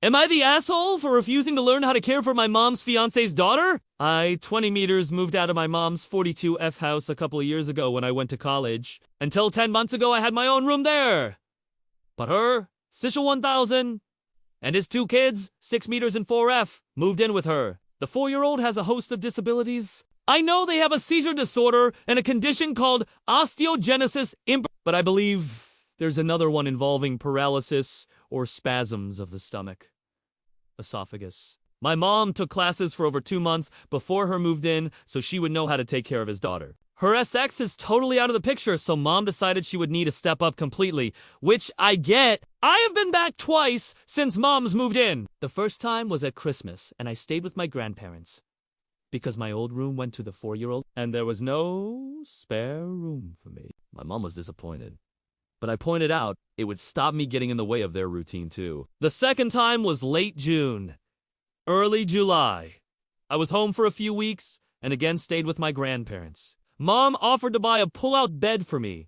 Am I the asshole for refusing to learn how to care for my mom's fiance's daughter? I, 20 meters, moved out of my mom's 42F house a couple of years ago when I went to college. Until 10 months ago, I had my own room there. But her, Sichel 1000, and his 2 kids, 6 meters and 4F, moved in with her. The 4-year-old has a host of disabilities. I know they have a seizure disorder and a condition called osteogenesis imperfecta, but I believe there's another one involving paralysis or spasms of the stomach, esophagus. My mom took classes for over 2 months before her moved in so she would know how to take care of his daughter. Her SX is totally out of the picture, so mom decided she would need to step up completely, which I get. I have been back twice since mom's moved in. The first time was at Christmas, and I stayed with my grandparents because my old room went to the 4-year-old, and there was no spare room for me. My mom was disappointed, but I pointed out it would stop me getting in the way of their routine too. The second time was late June, early July. I was home for a few weeks and again stayed with my grandparents. Mom offered to buy a pull-out bed for me,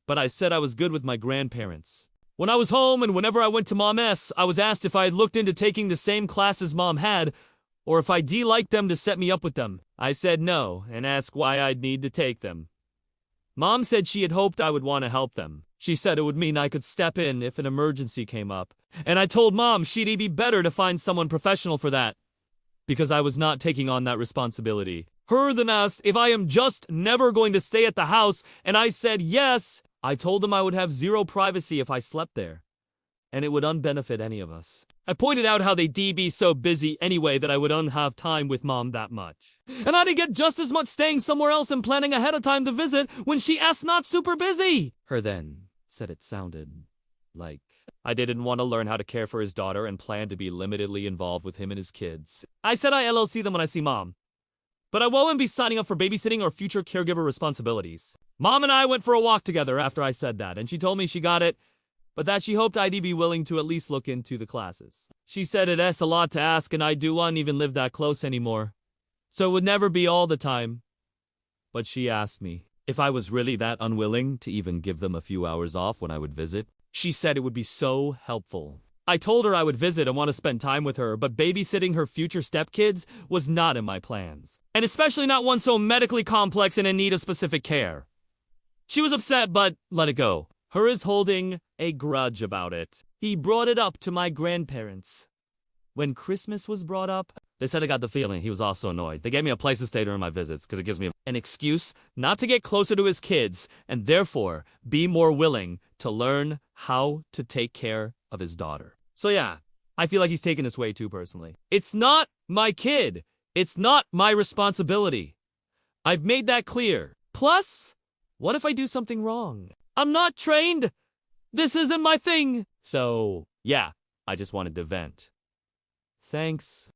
but I said I was good with my grandparents. When I was home and whenever I went to Mom S, I was asked if I had looked into taking the same classes Mom had, or if I'd like them to set me up with them. I said no and asked why I'd need to take them. Mom said she had hoped I would want to help them. She said it would mean I could step in if an emergency came up. And I told Mom she'd be better to find someone professional for that, because I was not taking on that responsibility. Her then asked if I am just never going to stay at the house, and I said yes. I told them I would have zero privacy if I slept there, and it would unbenefit any of us. I pointed out how they'd be so busy anyway that I would have time with Mom that much. And I'd get just as much staying somewhere else and planning ahead of time to visit when she asked not super busy. Her then said it sounded like I didn't want to learn how to care for his daughter and planned to be limitedly involved with him and his kids. I said I LLC them when I see Mom, but I won't be signing up for babysitting or future caregiver responsibilities. Mom and I went for a walk together after I said that, and she told me she got it, but that she hoped I'd be willing to at least look into the classes. She said it's a lot to ask and I don't even live that close anymore, so it would never be all the time. But she asked me if I was really that unwilling to even give them a few hours off when I would visit. She said it would be so helpful. I told her I would visit and want to spend time with her, but babysitting her future stepkids was not in my plans, and especially not one so medically complex and in need of specific care. She was upset, but let it go. Her is holding a grudge about it. He brought it up to my grandparents. When Christmas was brought up, they said I got the feeling he was also annoyed. They gave me a place to stay during my visits because it gives me an excuse not to get closer to his kids and therefore be more willing to learn how to take care of his daughter. So yeah, I feel like he's taking this way too personally. It's not my kid. It's not my responsibility. I've made that clear. Plus, what if I do something wrong? I'm not trained. This isn't my thing. So yeah, I just wanted to vent. Thanks.